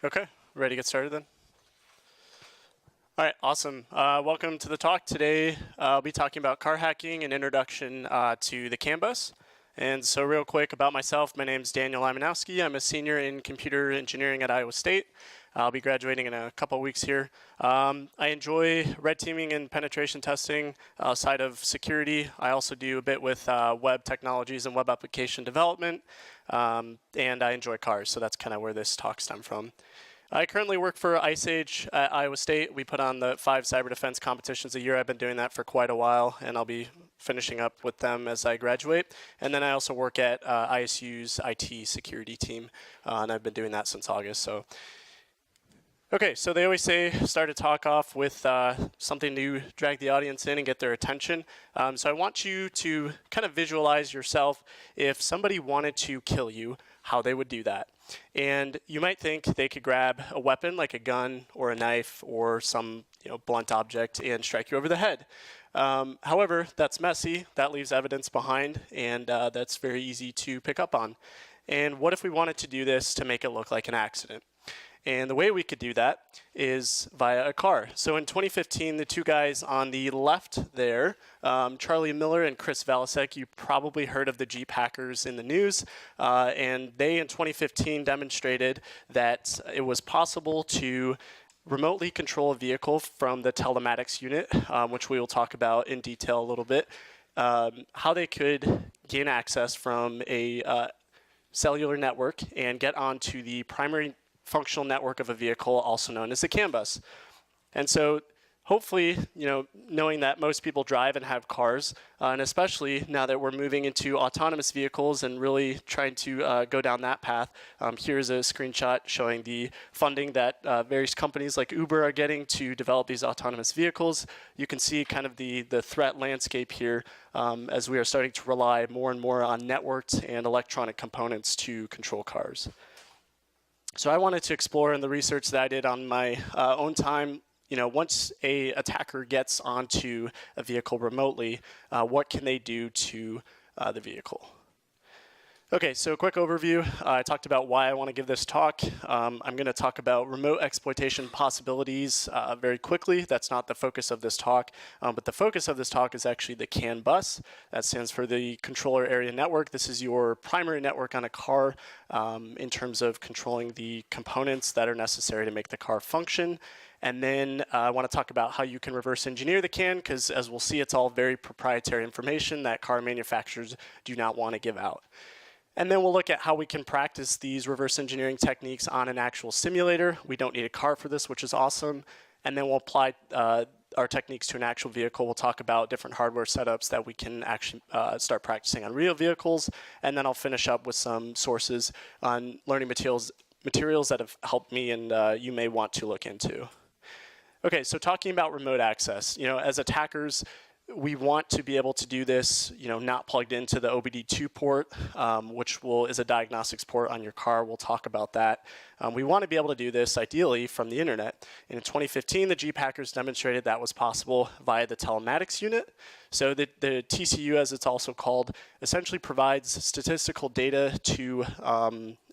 Okay, ready to get started then? All right, awesome. Welcome to the talk. Today, I'll be talking about car hacking and introduction to the CAN bus. And so real quick about myself, my name is Daniel Limanowski. I'm a senior in computer engineering at Iowa State. I'll be graduating in a couple weeks here. I enjoy red teaming and penetration testing outside of security. I also do a bit with web technologies and web application development. And I enjoy cars, so that's kind of where this talk stemmed from. I currently work for Ice Age at Iowa State. We put on the 5 cyber defense competitions a year. I've been doing that for quite a while, and I'll be finishing up with them as I graduate. And then I also work at ISU's IT security team, and I've been doing that since August. Okay, so they always say start a talk off with something to drag the audience in and get their attention. So I want you to kind of visualize yourself if somebody wanted to kill you, how they would do that. And you might think they could grab a weapon like a gun or a knife or some blunt object and strike you over the head. However, that's messy, that leaves evidence behind, and that's very easy to pick up on. And what if we wanted to do this to make it look like an accident? And the way we could do that is via a car. So in 2015, the two guys on the left there, Charlie Miller and Chris Valasek, you probably heard of the Jeep hackers in the news. And they, in 2015, demonstrated that it was possible to remotely control a vehicle from the telematics unit, which we will talk about in detail a little bit, how they could gain access from a cellular network and get onto the primary functional network of a vehicle, also known as the CAN bus. And so hopefully, knowing that most people drive and have cars, and especially now that we're moving into autonomous vehicles and really trying to go down that path, here's a screenshot showing the funding that various companies like Uber are getting to develop these autonomous vehicles. You can see kind of the threat landscape here as we are starting to rely more and more on networked and electronic components to control cars. So I wanted to explore in the research that I did on my own time, once a attacker gets onto a vehicle remotely, what can they do to the vehicle? Okay, so a quick overview. I talked about why I want to give this talk. I'm going to talk about remote exploitation possibilities very quickly. That's not the focus of this talk, but the focus of this talk is actually the CAN bus. That stands for the Controller Area Network. This is your primary network on a car in terms of controlling the components that are necessary to make the car function. And then I want to talk about how you can reverse engineer the CAN, because as we'll see, it's all very proprietary information that car manufacturers do not want to give out. And then we'll look at how we can practice these reverse engineering techniques on an actual simulator. We don't need a car for this, which is awesome. And then we'll apply our techniques to an actual vehicle. We'll talk about different hardware setups that we can actually start practicing on real vehicles. And then I'll finish up with some sources on learning materials that have helped me and you may want to look into. Okay, so talking about remote access, as attackers, we want to be able to do this, not plugged into the OBD2 port, which is a diagnostics port on your car. We'll talk about that. We want to be able to do this ideally from the internet. And in 2015, the Jeep hackers demonstrated that was possible via the telematics unit. So the TCU, as it's also called, essentially provides statistical data to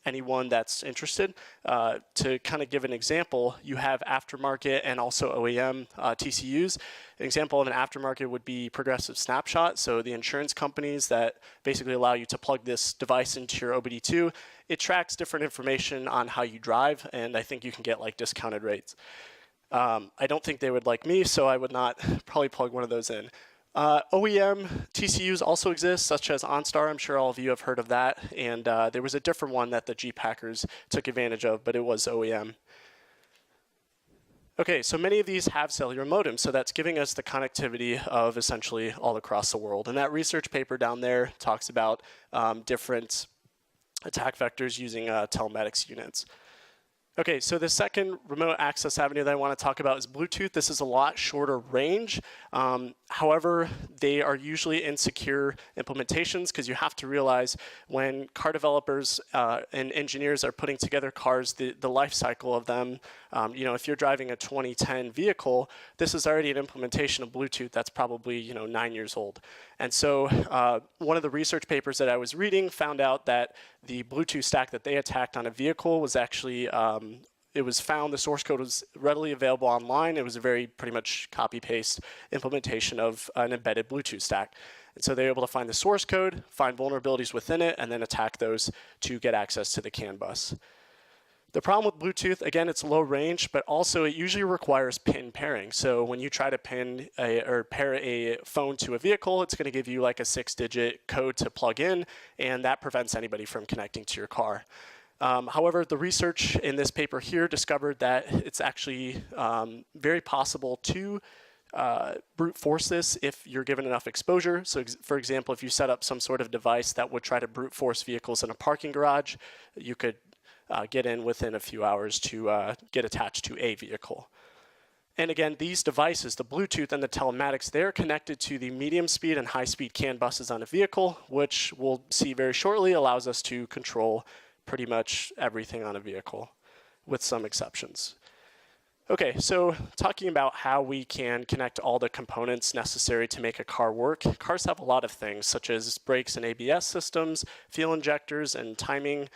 anyone that's interested. To kind of give an example, you have aftermarket and also OEM TCUs. An example of an aftermarket would be Progressive Snapshot. So the insurance companies that basically allow you to plug this device into your OBD2, it tracks different information on how you drive, and I think you can get like discounted rates. I don't think they would like me, so I would not probably plug one of those in. OEM TCUs also exist, such as OnStar. I'm sure all of you have heard of that. And there was a different one that the Jeep hackers took advantage of, but it was OEM. Okay, so many of these have cellular modems, so that's giving us the connectivity of essentially all across the world. And that research paper down there talks about different attack vectors using telematics units. Okay, so the second remote access avenue that I want to talk about is Bluetooth. This is a lot shorter range. However, they are usually insecure implementations because you have to realize when car developers and engineers are putting together cars, the life cycle of them, if you're driving a 2010 vehicle, this is already an implementation of Bluetooth that's probably 9 years old. And so one of the research papers that I was reading found out that the Bluetooth stack that they attacked on a vehicle was actually it was found the source code was readily available online. It was a very pretty much copy-paste implementation of an embedded Bluetooth stack. And so they were able to find the source code, find vulnerabilities within it, and then attack those to get access to the CAN bus. The problem with Bluetooth, again, it's low range, but also it usually requires pin pairing. So when you try to or pair a phone to a vehicle, it's going to give you like a 6-digit code to plug in, and that prevents anybody from connecting to your car. However, the research in this paper here discovered that it's actually very possible to brute force this if you're given enough exposure. So for example, if you set up some sort of device that would try to brute force vehicles in a parking garage, you could get in within a few hours to get attached to a vehicle. And again, these devices, the Bluetooth and the telematics, they're connected to the medium speed and high speed CAN buses on a vehicle, which we'll see very shortly allows us to control pretty much everything on a vehicle, with some exceptions. Okay, so talking about how we can connect all the components necessary to make a car work. Cars have a lot of things, such as brakes and ABS systems, fuel injectors, and timing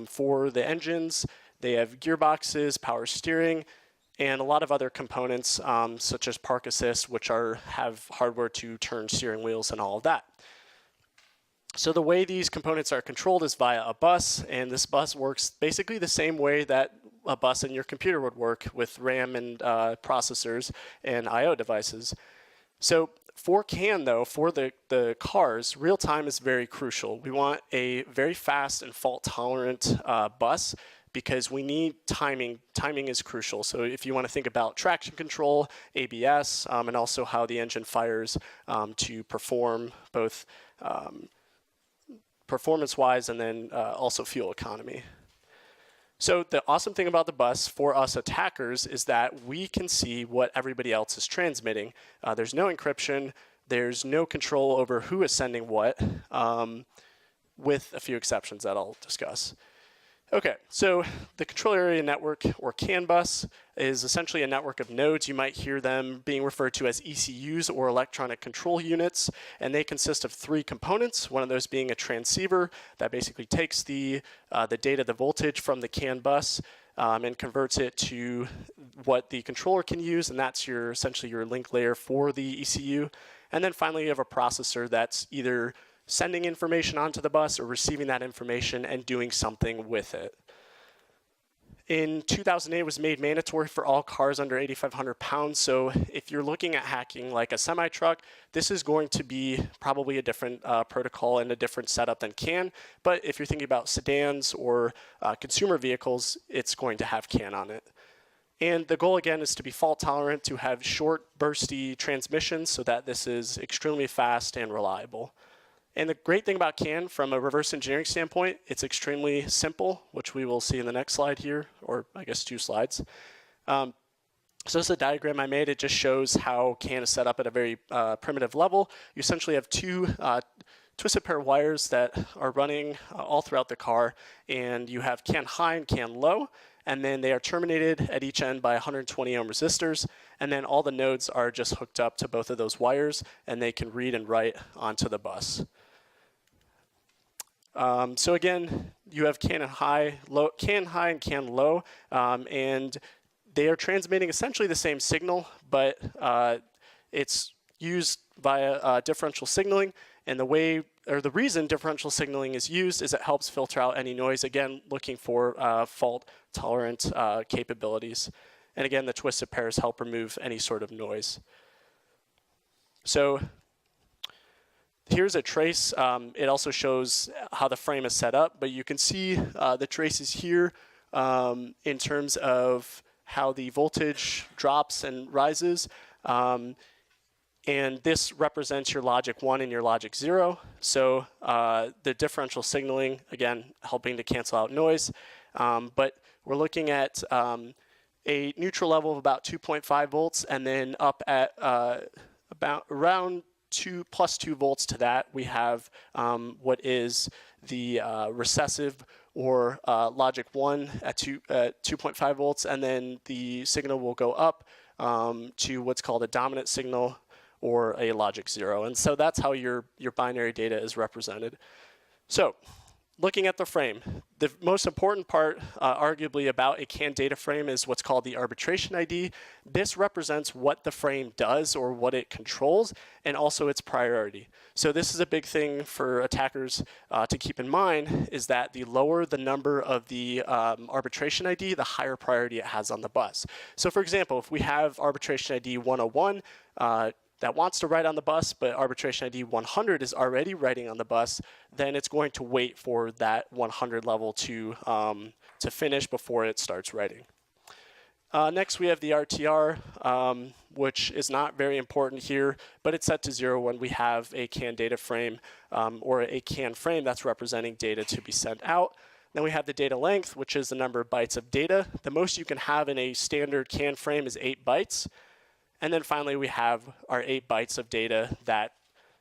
for the engines. They have gearboxes, power steering, and a lot of other components, such as park assist, which have hardware to turn steering wheels and all of that. So the way these components are controlled is via a bus, and this bus works basically the same way that a bus in your computer would work with RAM and processors and I/O devices. So for CAN, though, for the cars, real time is very crucial. We want a very fast and fault-tolerant bus because we need timing. Timing is crucial. So if you want to think about traction control, ABS, and also how the engine fires to perform both performance-wise and then also fuel economy. So the awesome thing about the bus for us attackers is that we can see what everybody else is transmitting. There's no encryption. There's no control over who is sending what, with a few exceptions that I'll discuss. Okay, so the control area network, or CAN bus, is essentially a network of nodes. You might hear them being referred to as ECUs, or electronic control units, and they consist of 3 components, one of those being a transceiver that basically takes the data, the voltage from the CAN bus, and converts it to what the controller can use, and that's essentially your link layer for the ECU. And then finally, you have a processor that's either sending information onto the bus or receiving that information and doing something with it. In 2008, it was made mandatory for all cars under 8,500 pounds. So if you're looking at hacking like a semi-truck, this is going to be probably a different protocol and a different setup than CAN. But if you're thinking about sedans or consumer vehicles, it's going to have CAN on it. And the goal, again, is to be fault tolerant, to have short, bursty transmissions so that this is extremely fast and reliable. And the great thing about CAN, from a reverse engineering standpoint, it's extremely simple, which we will see in the next slide here, or I guess 2 slides. So this is a diagram I made. It just shows how CAN is set up at a very primitive level. You essentially have 2 twisted pair wires that are running all throughout the car, and you have CAN high and CAN low, and then they are terminated at each end by 120 ohm resistors, and then all the nodes are just hooked up to both of those wires, and they can read and write onto the bus. So again, you have CAN high and CAN low, and they are transmitting essentially the same signal, but it's used via differential signaling. And the reason differential signaling is used is it helps filter out any noise, again, looking for fault-tolerant capabilities. And again, the twisted pairs help remove any sort of noise. So here's a trace. It also shows how the frame is set up, but you can see the traces here in terms of how the voltage drops and rises. And this represents your logic 1 and your logic 0. So the differential signaling, again, helping to cancel out noise. But we're looking at a neutral level of about 2.5 volts, and then up at about around plus 2 volts to that, we have what is the recessive, or logic 1 at 2.5 volts, and then the signal will go up to what's called a dominant signal, or a logic 0. And so that's how your binary data is represented. So looking at the frame, the most important part, arguably, about a CAN data frame is what's called the arbitration ID. This represents what the frame does or what it controls, and also its priority. So this is a big thing for attackers to keep in mind, is that the lower the number of the arbitration ID, the higher priority it has on the bus. So for example, if we have arbitration ID 101, that wants to write on the bus, but arbitration ID 100 is already writing on the bus, then it's going to wait for that 100 level to finish before it starts writing. Next, we have the RTR, which is not very important here, but it's set to 0 when we have a CAN data frame or a CAN frame that's representing data to be sent out. Then we have the data length, which is the number of bytes of data. The most you can have in a standard CAN frame is 8 bytes. And then finally, we have our 8 bytes of data that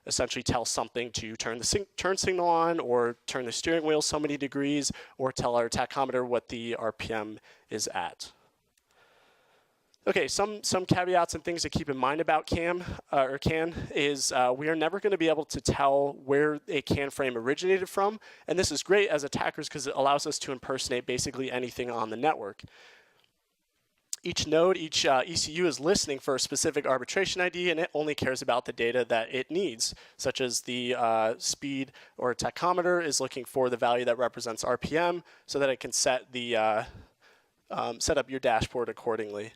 essentially tell something to turn the turn signal on, or turn the steering wheel so many degrees, or tell our tachometer what the RPM is at. Okay, some caveats and things to keep in mind about CAN is we are never going to be able to tell where a CAN frame originated from. And this is great as attackers because it allows us to impersonate basically anything on the network. Each node, each ECU is listening for a specific arbitration ID, and it only cares about the data that it needs, such as the speed or tachometer is looking for the value that represents RPM so that it can set up your dashboard accordingly.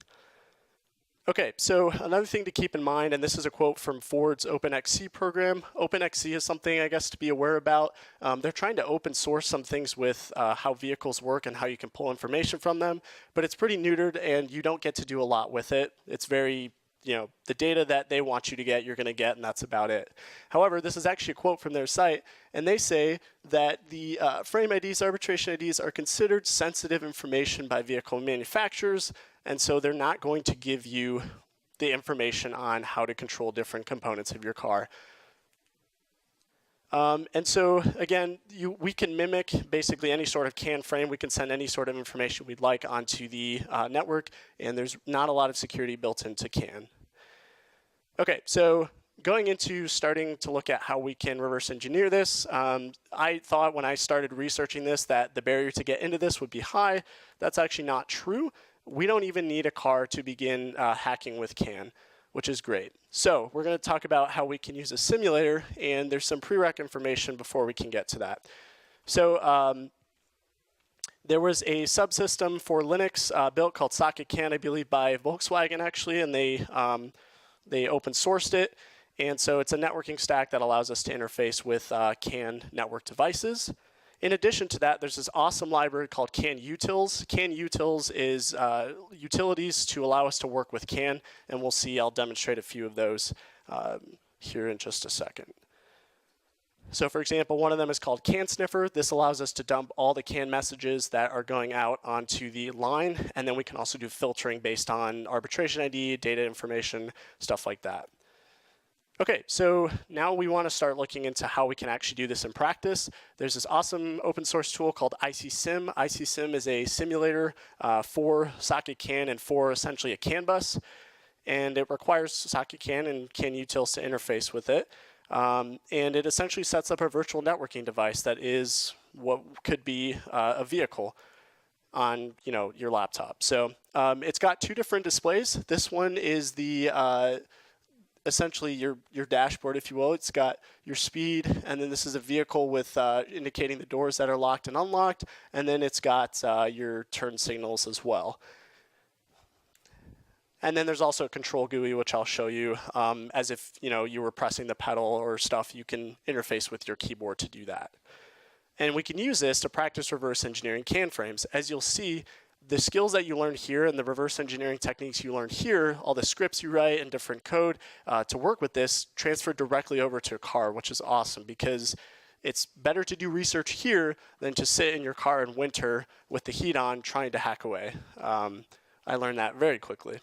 Okay, so another thing to keep in mind, and this is a quote from Ford's OpenXC program. OpenXC is something, I guess, to be aware about. They're trying to open source some things with how vehicles work and how you can pull information from them, but it's pretty neutered and you don't get to do a lot with it. It's very, the data that they want you to get, you're going to get, and that's about it. However, this is actually a quote from their site, and they say that the frame IDs, arbitration IDs, are considered sensitive information by vehicle manufacturers, and so they're not going to give you the information on how to control different components of your car. And so, again, we can mimic basically any sort of CAN frame. We can send any sort of information we'd like onto the network, and there's not a lot of security built into CAN. Okay, so going into starting to look at how we can reverse engineer this, I thought when I started researching this that the barrier to get into this would be high. That's actually not true. We don't even need a car to begin hacking with CAN, which is great. So we're going to talk about how we can use a simulator, and there's some prereq information before we can get to that. So there was a subsystem for Linux built called Socket CAN, I believe by Volkswagen actually, and they open sourced it. And so it's a networking stack that allows us to interface with CAN network devices. In addition to that, there's this awesome library called CAN utils. CAN utils is utilities to allow us to work with CAN, and we'll see, I'll demonstrate a few of those here in just a second. So for example, one of them is called CAN sniffer. This allows us to dump all the CAN messages that are going out onto the line, and then we can also do filtering based on arbitration ID, data information, stuff like that. Okay, so now we want to start looking into how we can actually do this in practice. There's this awesome open source tool called ICSim. ICSim is a simulator for Socket CAN and for essentially a CAN bus. And it requires Socket CAN and CAN utils to interface with it. And it essentially sets up a virtual networking device that is what could be a vehicle on your laptop. So it's got two different displays. This one is the essentially your dashboard, if you will. It's got your speed, and then this is a vehicle with indicating the doors that are locked and unlocked, and then it's got your turn signals as well. And then there's also a control GUI, which I'll show you as if you were pressing the pedal or stuff. You can interface with your keyboard to do that. And we can use this to practice reverse engineering CAN frames. As you'll see, the skills that you learn here and the reverse engineering techniques you learn here, all the scripts you write and different code to work with this, transfer directly over to a car, which is awesome because it's better to do research here than to sit in your car in winter with the heat on trying to hack away. I learned that very quickly.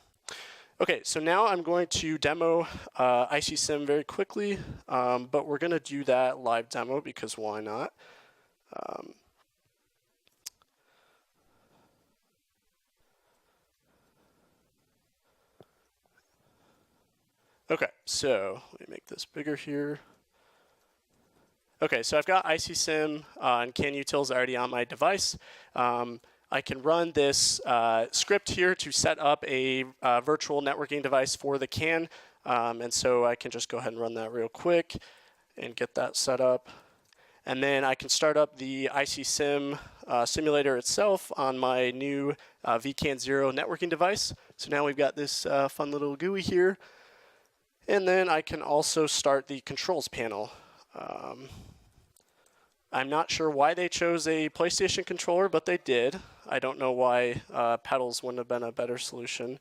Okay, so now I'm going to demo ICSim very quickly, but we're going to do that live demo because why not? Okay, so let me make this bigger here. Okay, so I've got ICSim and CANutils already on my device. I can run this script here to set up a virtual networking device for the CAN. And so I can just go ahead and run that real quick and get that set up. And then I can start up the ICSim simulator itself on my new VCAN0 networking device. So now we've got this fun little GUI here. And then I can also start the controls panel. I'm not sure why they chose a PlayStation controller, but they did. I don't know why pedals wouldn't have been a better solution,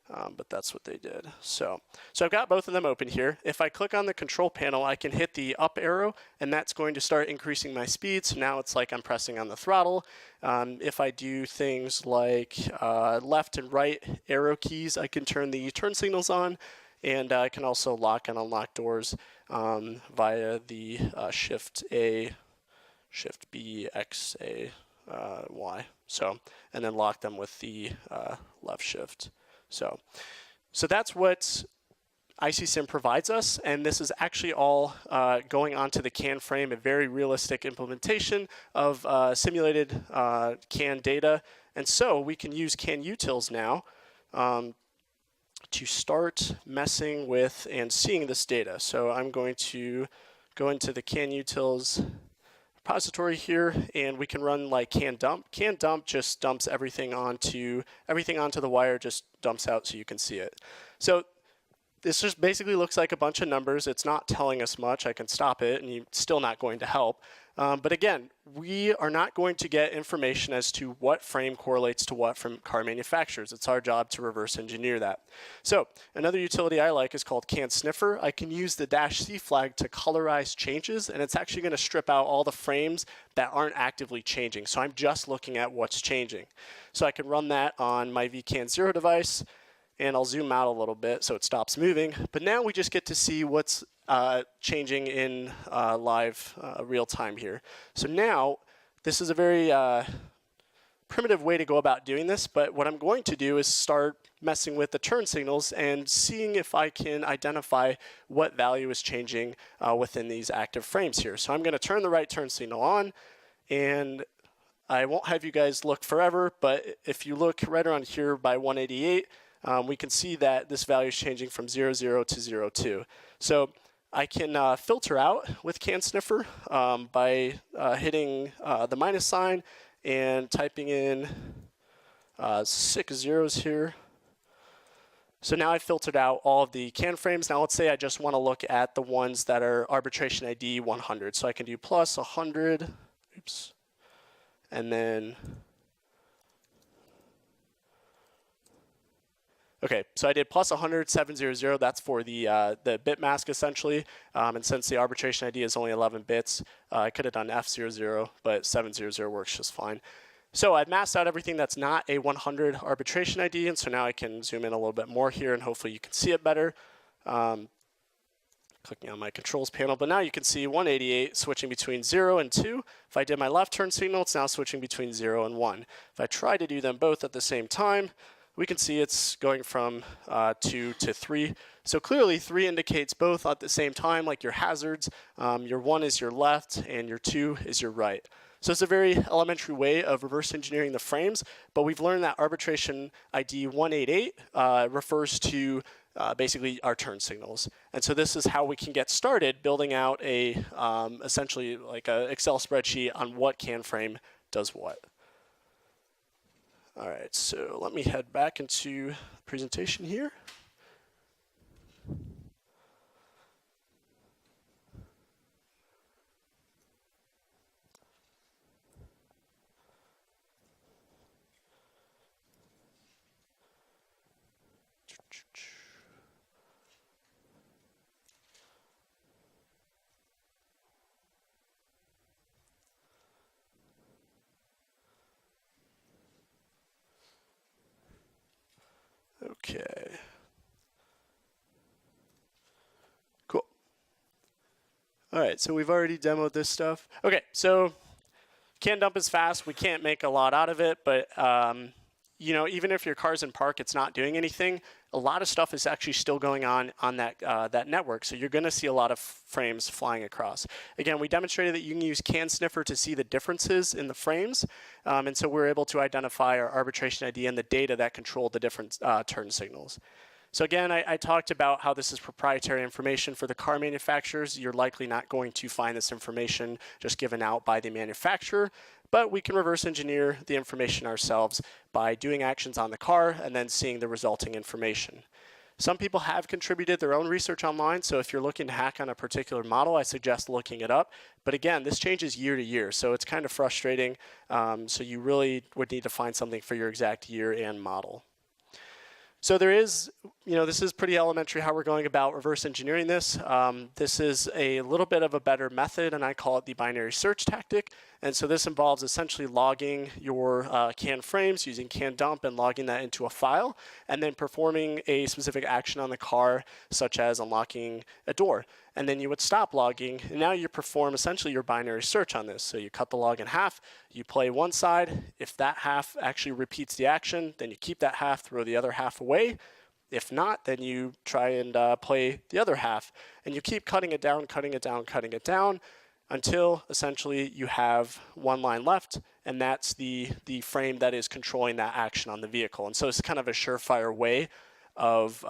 but that's what they did. So I've got both of them open here. If I click on the control panel, I can hit the up arrow, and that's going to start increasing my speed. So now it's like I'm pressing on the throttle. If I do things like left and right arrow keys, I can turn the turn signals on, and I can also lock and unlock doors via the Shift A, Shift B, X, A, Y. So, and then lock them with the left shift. So that's what ICSim provides us, and this is actually all going onto the CAN frame, a very realistic implementation of simulated CAN data. And so we can use CANutils now to start messing with and seeing this data. So I'm going to go into the CANutils repository here, and we can run like can dump. Can dump just dumps everything onto the wire, just dumps out so you can see it. So this just basically looks like a bunch of numbers. It's not telling us much. I can stop it, and it's still not going to help. But again, we are not going to get information as to what frame correlates to what from car manufacturers. It's our job to reverse engineer that. So another utility I like is called CAN Sniffer. I can use the -C flag to colorize changes, and it's actually going to strip out all the frames that aren't actively changing. So I'm just looking at what's changing. So I can run that on my VCAN0 device, and I'll zoom out a little bit so it stops moving. But now we just get to see what's changing in live real time here. So now this is a very primitive way to go about doing this, but what I'm going to do is start messing with the turn signals and seeing if I can identify what value is changing within these active frames here. So I'm going to turn the right turn signal on, and I won't have you guys look forever, but if you look right around here by 188, we can see that this value is changing from 00 to 02. So I can filter out with CAN Sniffer by hitting the minus sign and typing in 6 zeros here. So now I've filtered out all of the CAN frames. Now let's say I just want to look at the ones that are arbitration ID 100. So I can do plus 100, oops, and then okay, so I did plus 100, 700, that's for the bit mask essentially. And since the arbitration ID is only 11 bits, I could have done F00, but 700 works just fine. So I've masked out everything that's not a 100 arbitration ID, and so now I can zoom in a little bit more here, and hopefully you can see it better. Clicking on my controls panel, but now you can see 188 switching between 0 and 2. If I did my left turn signal, it's now switching between 0 and 1. If I try to do them both at the same time, we can see it's going from 2 to 3. So clearly 3 indicates both at the same time, like your hazards. Your 1 is your left and your 2 is your right. So it's a very elementary way of reverse engineering the frames, but we've learned that arbitration ID 188 refers to basically our turn signals. And so this is how we can get started building out a essentially like an Excel spreadsheet on what CAN frame does what. All right, so let me head back into the presentation here. Okay. Cool. All right, so we've already demoed this stuff. Okay, so CAN dump is fast. We can't make a lot out of it, but even if your car's in park, it's not doing anything, a lot of stuff is actually still going on that, that network. So you're going to see a lot of frames flying across. Again, we demonstrated that you can use CAN sniffer to see the differences in the frames. And so we're able to identify our arbitration ID and the data that control the different turn signals. So again, I talked about how this is proprietary information for the car manufacturers. You're likely not going to find this information just given out by the manufacturer, but we can reverse engineer the information ourselves by doing actions on the car and then seeing the resulting information. Some people have contributed their own research online, so if you're looking to hack on a particular model, I suggest looking it up. But again, this changes year to year, so it's kind of frustrating. So you really would need to find something for your exact year and model. So there is, this is pretty elementary how we're going about reverse engineering this. This is a little bit of a better method, and I call it the binary search tactic. And so this involves essentially logging your CAN frames using CAN dump and logging that into a file, and then performing a specific action on the car, such as unlocking a door. And then you would stop logging, and now you perform essentially your binary search on this. So you cut the log in half, you play one side. If that half actually repeats the action, then you keep that half, throw the other half away. If not, then you try and play the other half. And you keep cutting it down, cutting it down, cutting it down, until essentially you have one line left, and that's the frame that is controlling that action on the vehicle. And so it's kind of a surefire way of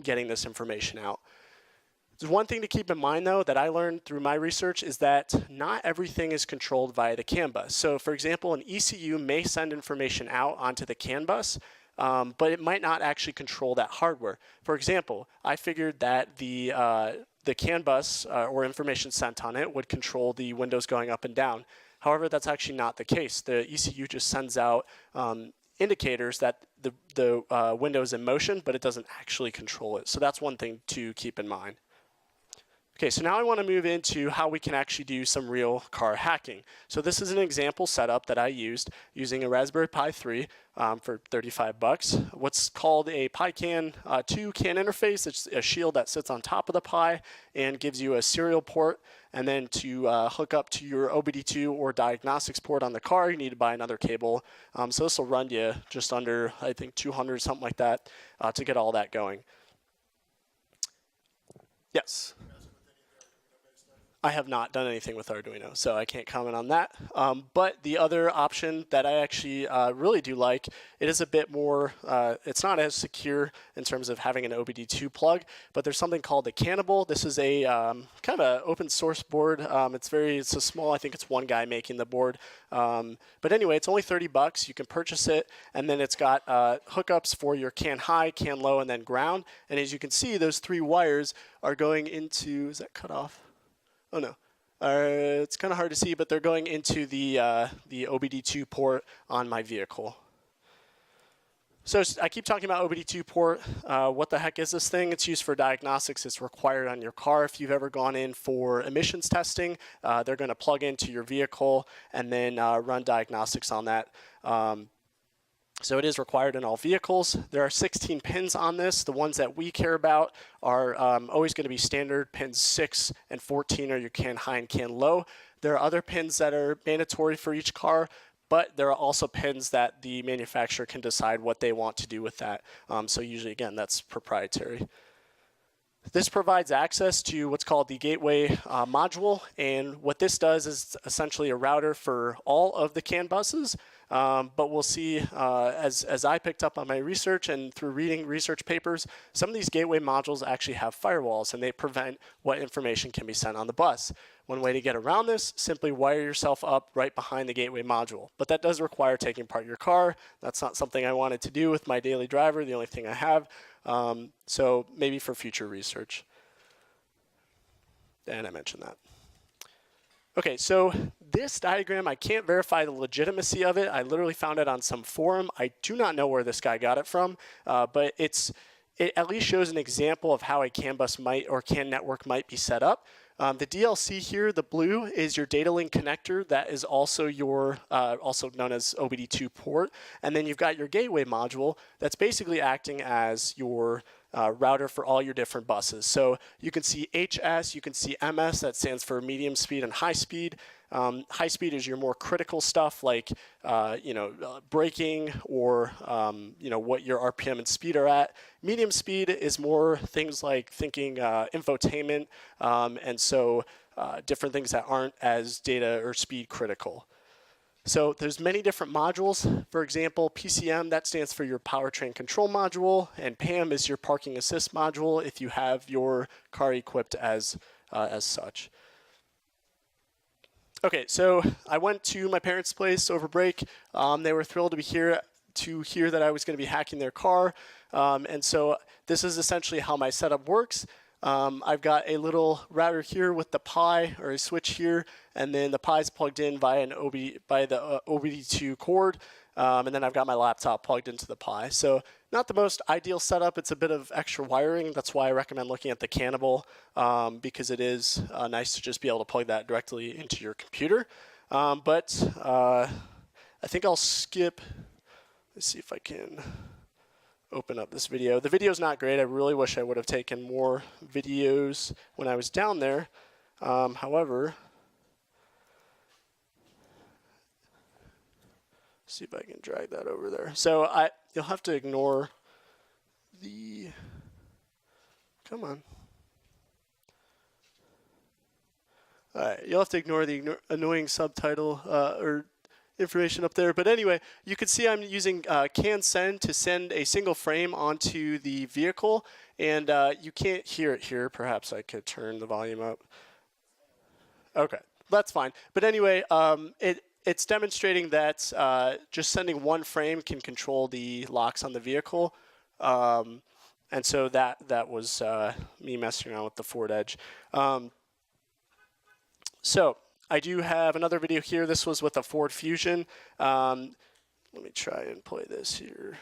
getting this information out. There's one thing to keep in mind, though, that I learned through my research is that not everything is controlled via the CAN bus. So, for example, an ECU may send information out onto the CAN bus, but it might not actually control that hardware. For example, I figured that the CAN bus or information sent on it would control the windows going up and down. However, that's actually not the case. The ECU just sends out indicators that the window is in motion, but it doesn't actually control it. So that's one thing to keep in mind. Okay, so now I want to move into how we can actually do some real car hacking. So this is an example setup that I used using a Raspberry Pi 3 for 35 bucks. What's called a PiCan 2 CAN interface. It's a shield that sits on top of the Pi and gives you a serial port. And then to hook up to your OBD2 or diagnostics port on the car, you need to buy another cable. So this will run you just under, I think, 200, something like that, to get all that going. Yes? I have not done anything with Arduino, so I can't comment on that. But the other option that I actually really do like, it is a bit more, it's not as secure in terms of having an OBD2 plug, but there's something called the Cannibal. This is a kind of an open source board. It's a small, I think it's one guy making the board. But anyway, it's only 30 bucks. You can purchase it, and then it's got hookups for your CAN high, CAN low, and then ground. And as you can see, those three wires are going into, is that cut off? Oh no, it's kind of hard to see, but they're going into the OBD2 port on my vehicle. So I keep talking about OBD2 port. What the heck is this thing? It's used for diagnostics. It's required on your car. If you've ever gone in for emissions testing, they're going to plug into your vehicle and then run diagnostics on that. So it is required in all vehicles. There are 16 pins on this. The ones that we care about are always going to be standard. Pins 6 and 14 are your CAN high and CAN low. There are other pins that are mandatory for each car, but there are also pins that the manufacturer can decide what they want to do with that. So usually, again, that's proprietary. This provides access to what's called the gateway module, and what this does is essentially a router for all of the CAN buses. But we'll see, as I picked up on my research and through reading research papers, some of these gateway modules actually have firewalls, and they prevent what information can be sent on the bus. One way to get around this, simply wire yourself up right behind the gateway module. But that does require taking apart your car. That's not something I wanted to do with my daily driver, the only thing I have. So maybe for future research. And I mentioned that. Okay, so this diagram, I can't verify the legitimacy of it. I literally found it on some forum. I do not know where this guy got it from, but it at least shows an example of how a CAN bus might or CAN network might be set up. The DLC here, the blue, is your data link connector. That is also your, also known as OBD2 port. And then you've got your gateway module that's basically acting as your router for all your different buses. So you can see HS, you can see MS, that stands for medium speed and high speed. High speed is your more critical stuff, like braking or what your RPM and speed are at. Medium speed is more things like thinking infotainment, and so different things that aren't as data or speed critical. So there's many different modules. For example, PCM, that stands for your powertrain control module, and PAM is your parking assist module if you have your car equipped as such. Okay, so I went to my parents' place over break. They were thrilled to be here to hear that I was going to be hacking their car. And so this is essentially how my setup works. I've got a little router here with the Pi, or a switch here, and then the Pi is plugged in via the OBD2 cord, and then I've got my laptop plugged into the Pi. So not the most ideal setup. It's a bit of extra wiring. That's why I recommend looking at the Cannibal, because it is nice to just be able to plug that directly into your computer. But I think I'll skip. Let's see if I can open up this video. The video's not great. I really wish I would have taken more videos when I was down there. However, see if I can drag that over there. So you'll have to ignore the, come on. All right, you'll have to ignore the annoying subtitle or information up there. But anyway, you can see I'm using CanSend to send a single frame onto the vehicle, and you can't hear it here. Perhaps I could turn the volume up. Okay, that's fine. But anyway, it's demonstrating that just sending one frame can control the locks on the vehicle. And so that was me messing around with the Ford Edge. So I do have another video here. This was with a Ford Fusion. Let me try and play this here.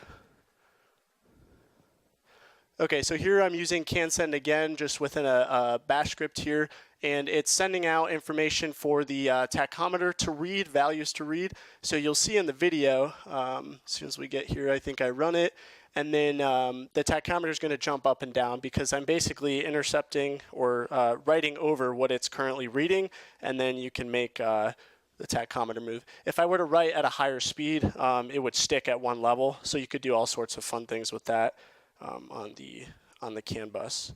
Okay, so here I'm using CanSend again, just within a bash script here, and it's sending out information for the tachometer to read, values to read. So you'll see in the video, as soon as we get here, I think I run it, and then the tachometer is going to jump up and down because I'm basically intercepting or writing over what it's currently reading, and then you can make the tachometer move. If I were to write at a higher speed, it would stick at one level, so you could do all sorts of fun things with that on the CAN bus.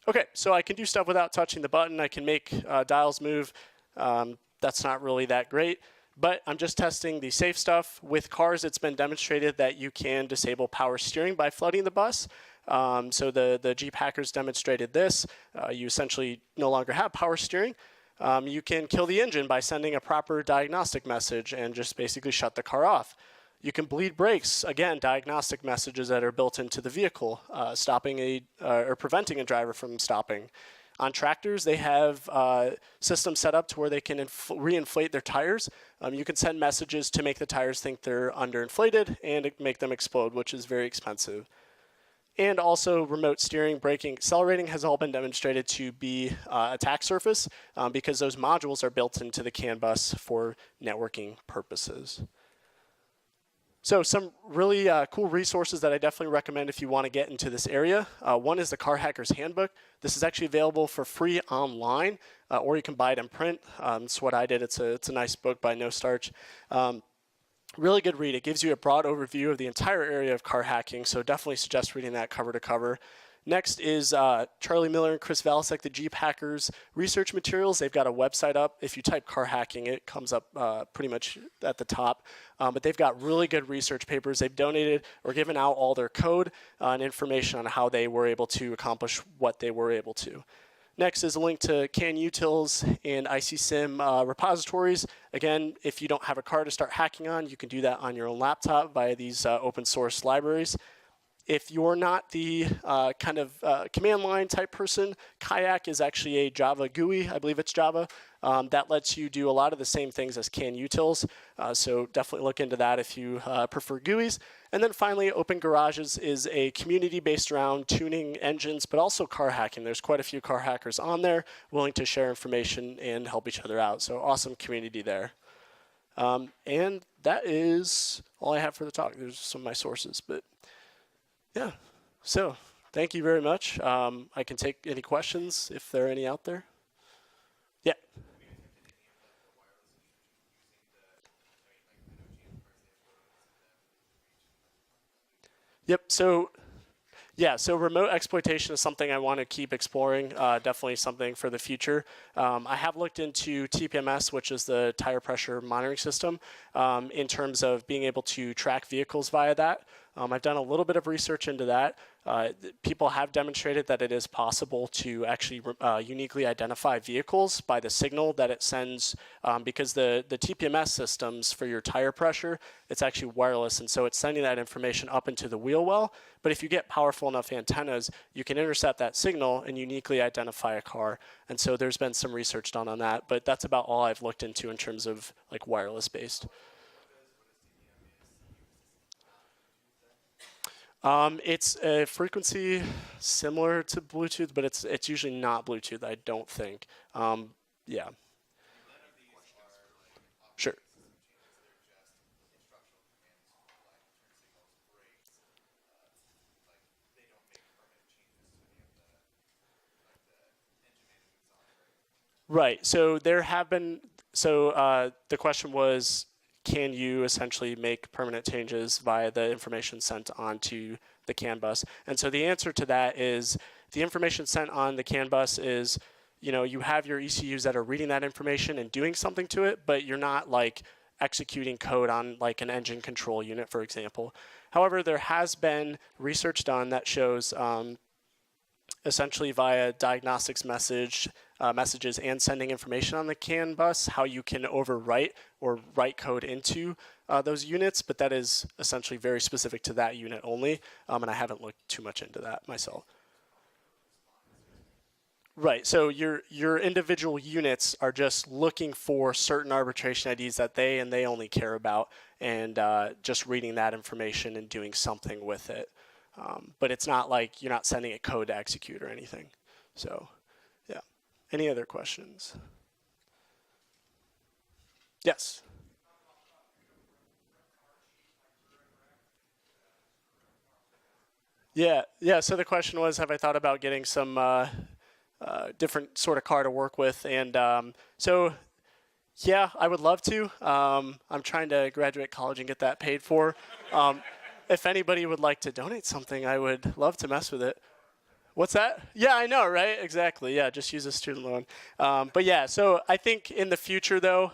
Okay, so I can do stuff without touching the button. I can make dials move. That's not really that great. But I'm just testing the safe stuff. With cars, it's been demonstrated that you can disable power steering by flooding the bus. So the Jeep hackers demonstrated this. You essentially no longer have power steering. You can kill the engine by sending a proper diagnostic message and just basically shut the car off. You can bleed brakes, again, diagnostic messages that are built into the vehicle, stopping or preventing a driver from stopping. On tractors, they have systems set up to where they can reinflate their tires. You can send messages to make the tires think they're underinflated and make them explode, which is very expensive. And also remote steering, braking, accelerating has all been demonstrated to be attack surface because those modules are built into the CAN bus for networking purposes. So some really cool resources that I definitely recommend if you want to get into this area. One is the Car Hacker's Handbook. This is actually available for free online, or you can buy it in print. It's what I did. It's a nice book by No Starch. Really good read. It gives you a broad overview of the entire area of car hacking, so definitely suggest reading that cover to cover. Next is Charlie Miller and Chris Valasek, the Jeep Hackers research materials. They've got a website up. If you type car hacking, it comes up pretty much at the top. But they've got really good research papers. They've donated or given out all their code and information on how they were able to accomplish what they were able to. Next is a link to CAN utils and ICSIM repositories. Again, if you don't have a car to start hacking on, you can do that on your own laptop via these open source libraries. If you're not the command line type person, Kayak is actually a Java GUI, I believe it's Java, that lets you do a lot of the same things as CAN utils. So definitely look into that if you prefer GUIs. And then finally, Open Garages is a community based around tuning engines, but also car hacking. There's quite a few car hackers on there willing to share information and help each other out. So awesome community there. And that is all I have for the talk. There's some of my sources, but yeah, so thank you very much. I can take any questions if there are any out there. Yeah. Yep. So yeah, so remote exploitation is something I want to keep exploring, definitely something for the future. I have looked into TPMS, which is the tire pressure monitoring system, in terms of being able to track vehicles via that. I've done a little bit of research into that. People have demonstrated that it is possible to actually uniquely identify vehicles by the signal that it sends, because the TPMS systems for your tire pressure, it's actually wireless, and so it's sending that information up into the wheel well. But if you get powerful enough antennas, you can intercept that signal and uniquely identify a car. And so there's been some research done on that, but that's about all I've looked into in terms of like wireless based. It's a frequency similar to Bluetooth, but it's usually not Bluetooth, I don't think. Yeah, sure. Right. So there have been. So the question was, can you essentially make permanent changes via the information sent onto the CAN bus? And so the answer to that is the information sent on the CAN bus is, you have your ECUs that are reading that information and doing something to it, but you're not like executing code on like an engine control unit, for example. However, there has been research done that shows essentially via diagnostics messages and sending information on the CAN bus, how you can overwrite or write code into those units, but that is essentially very specific to that unit only, and I haven't looked too much into that myself. Right, so your individual units are just looking for certain arbitration IDs that they only care about, and just reading that information and doing something with it. But it's not like you're not sending it code to execute or anything. So, yeah. Any other questions? Yes. Yeah. So the question was, have I thought about getting some different sort of car to work with? And so, yeah, I would love to. I'm trying to graduate college and get that paid for. If anybody would like to donate something, I would love to mess with it. What's that? Yeah, I know, right? Exactly. Yeah, just use a student loan. But yeah, so I think in the future, though,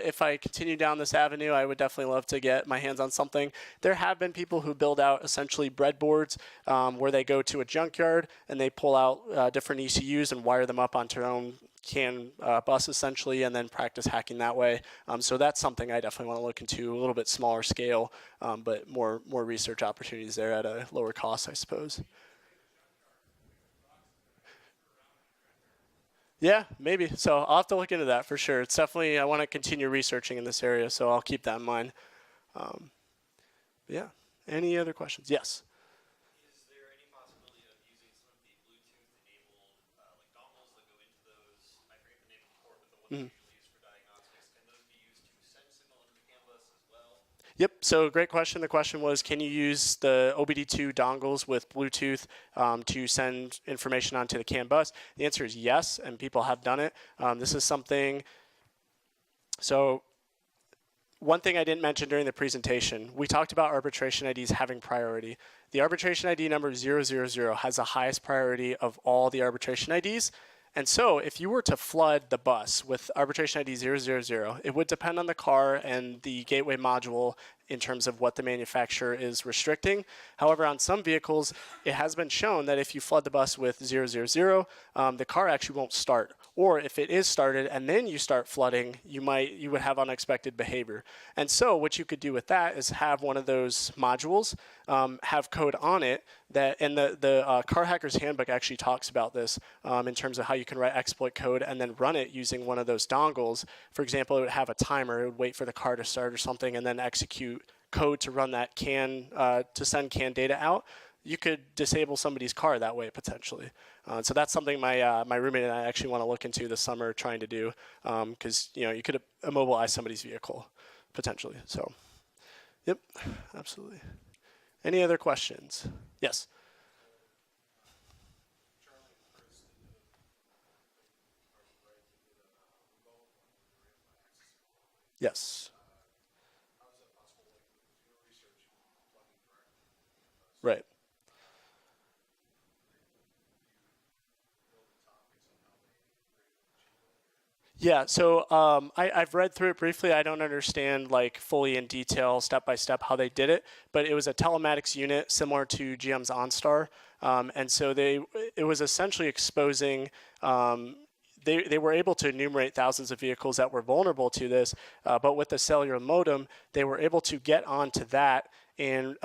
if I continue down this avenue, I would definitely love to get my hands on something. There have been people who build out essentially breadboards where they go to a junkyard and they pull out different ECUs and wire them up onto their own CAN bus essentially, and then practice hacking that way. So that's something I definitely want to look into, a little bit smaller scale, but more research opportunities there at a lower cost, I suppose. Yeah, maybe. So I'll have to look into that for sure. It's definitely, I want to continue researching in this area, so I'll keep that in mind. Um, yeah. Any other questions? Yes. Is there any possibility of using some of the Bluetooth-enabled like dongles that go into those? I forget the name of the port, but the ones Mhm. you usually use for diagnostics. Can those be used to send signal into the CAN bus as well? Yep. So great question. The question was, can you use the OBD2 dongles with Bluetooth to send information onto the CAN bus? The answer is yes, and people have done it. This is something. So one thing I didn't mention during the presentation, we talked about arbitration IDs having priority. The arbitration ID number 000 has the highest priority of all the arbitration IDs. And so if you were to flood the bus with arbitration ID 000, it would depend on the car and the gateway module in terms of what the manufacturer is restricting. However, on some vehicles, it has been shown that if you flood the bus with 000, the car actually won't start. Or if it is started and then you start flooding, you would have unexpected behavior. And so what you could do with that is have one of those modules have code on it that, and the Car Hacker's Handbook actually talks about this in terms of how you can write exploit code and then run it using one of those dongles. For example, it would have a timer. It would wait for the car to start or something and then execute code to run that CAN, to send CAN data out. You could disable somebody's car that way potentially. So that's something my roommate and I actually want to look into this summer, trying to do, because you could immobilize somebody's vehicle potentially. So, yep, absolutely. Any other questions? Yes. Yes. Right. Yeah, so I've read through it briefly. I don't understand like fully in detail, step by step, how they did it, but it was a telematics unit similar to GM's OnStar, and so it was essentially exposing. They were able to enumerate thousands of vehicles that were vulnerable to this, but with the cellular modem, they were able to get onto that and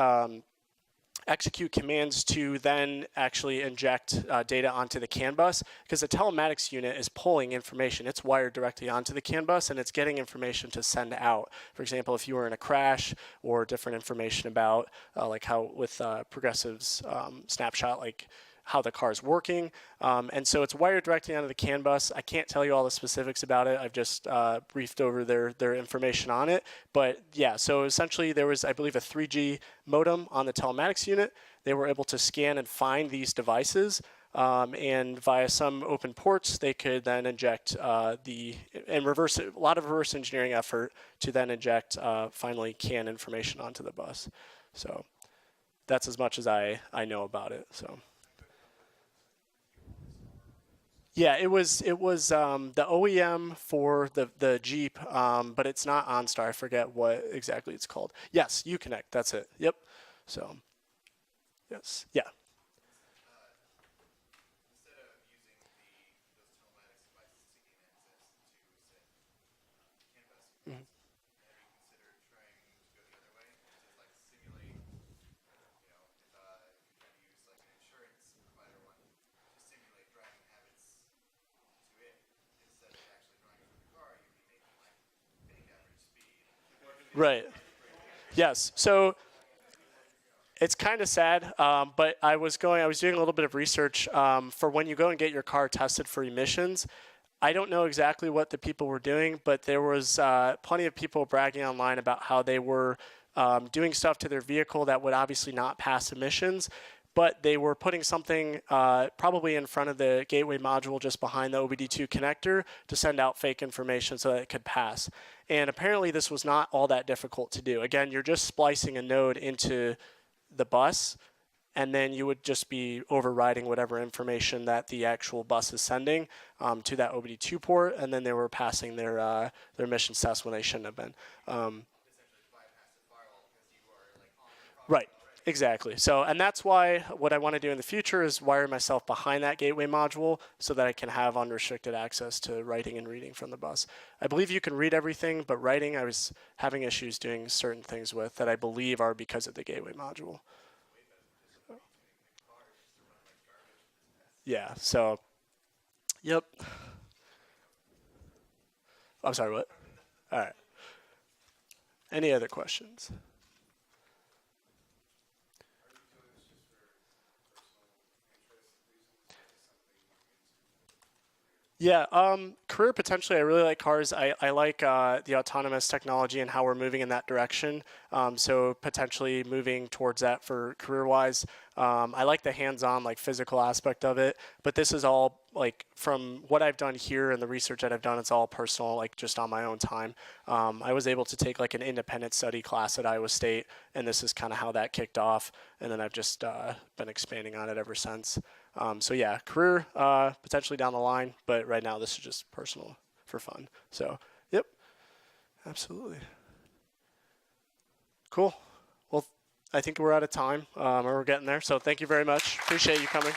execute commands to then actually inject data onto the CAN bus, because the telematics unit is pulling information. It's wired directly onto the CAN bus and it's getting information to send out. For example, if you were in a crash, or different information about like how with Progressive's snapshot, like how the car is working. And so it's wired directly onto the CAN bus. I can't tell you all the specifics about it. I've just briefed over their information on it. But yeah, so essentially there was, I believe, a 3G modem on the telematics unit. They were able to scan and find these devices. And via some open ports, they could then inject and reverse a lot of reverse engineering effort to then inject finally CAN information onto the bus. So that's as much as I know about it. So. Yeah, it was the OEM for the Jeep, but it's not OnStar. I forget what exactly it's called. Yes, Uconnect. That's it. Yep. So, yes, yeah. Instead of using those telematics devices to gain access to, say, canvas Mhm. have you considered trying to go the other way, which is like simulate, if you're trying to use like an insurance provider one, to simulate driving habits to it, instead of actually driving from the car, you'd be making like bank average speed. Or if it's Right. Yes. So it's kind of sad, but I was doing a little bit of research for when you go and get your car tested for emissions. I don't know exactly what the people were doing, but there was plenty of people bragging online about how they were doing stuff to their vehicle that would obviously not pass emissions, but they were putting something probably in front of the gateway module just behind the OBD2 connector to send out fake information so that it could pass. And apparently this was not all that difficult to do. Again, you're just splicing a node into the bus, and then you would just be overriding whatever information that the actual bus is sending to that OBD2 port, and then they were passing their emissions test when they shouldn't have been. Essentially bypass the firewall because you are like on the car Right, already. exactly. So, and that's why what I want to do in the future is wire myself behind that gateway module so that I can have unrestricted access to writing and reading from the bus. I believe you can read everything, but writing I was having issues doing certain things with that I believe are because of the gateway module. Way better than just detuning the car just to run like garbage for this test. Yeah, so, yep. I'm sorry, what? All right. Any other questions? Are you doing this just for personal interest reasons, or is this something you're into? Yeah, career potentially. I really like cars. I like the autonomous technology and how we're moving in that direction. So potentially moving towards that for career-wise. I like the hands-on, like physical aspect of it. But this is all like from what I've done here and the research that I've done. It's all personal, like just on my own time. I was able to take like an independent study class at Iowa State, and this is kind of how that kicked off. And then I've just been expanding on it ever since. So yeah, career potentially down the line, but right now this is just personal for fun. So yep, absolutely. Cool. Well, I think we're out of time, or we're getting there. So thank you very much. Appreciate you coming.